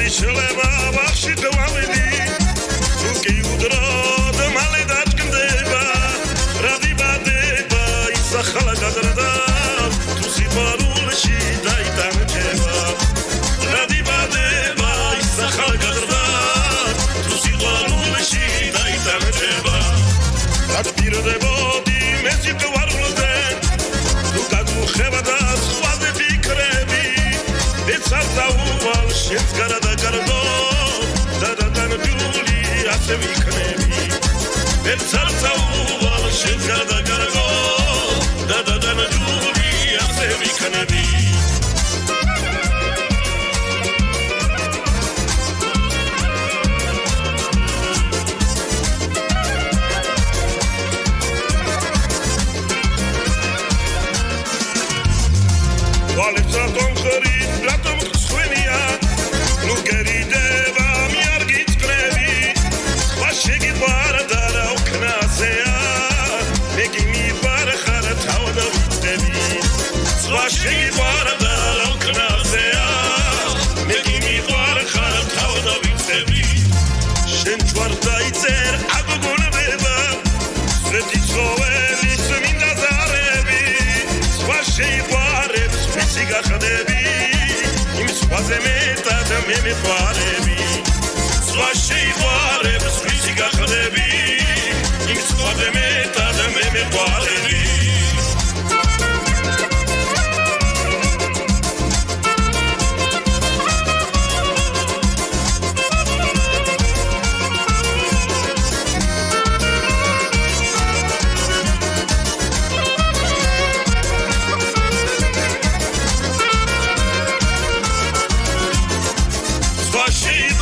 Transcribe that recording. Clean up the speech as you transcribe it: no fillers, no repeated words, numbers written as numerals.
შეიძლება ვახში დავამედი თუ კი უდროდ მალე დაჭკნდება რა დიბადება ისახლა გადრდა თუ სიყვარულში დაიტანჯება რა დიბადება ისახლა გადრდა თუ სიყვარულში დაიტანჯება დაპირდებოდი მე სიყვარულზე თუ გაგუხება და სხვაზე ფიქრები ეცავ შენს გარდა გარდო დადანჯული ასე ვიქნები ეცავ შენს გარდა გარდო დადანჯული ასე ვიქნები Alexandron Khari, Ratom Khswenia, nu gerideva mi argit krevi, vashegi baradara uknasea, megi mi barkhara tawda vitevi, vashegi baradara uknasea, megi mi barkhara tawda vitevi, shen tvarda itzer agogoneva, sveti sloveni sminda zarevi, vashegi გახდები იმ სხვაზე მეტად მე მეყარები სხვა შეიყვარებს ვისი გახდები იმ სხვაზე მეტად მე მეყარები She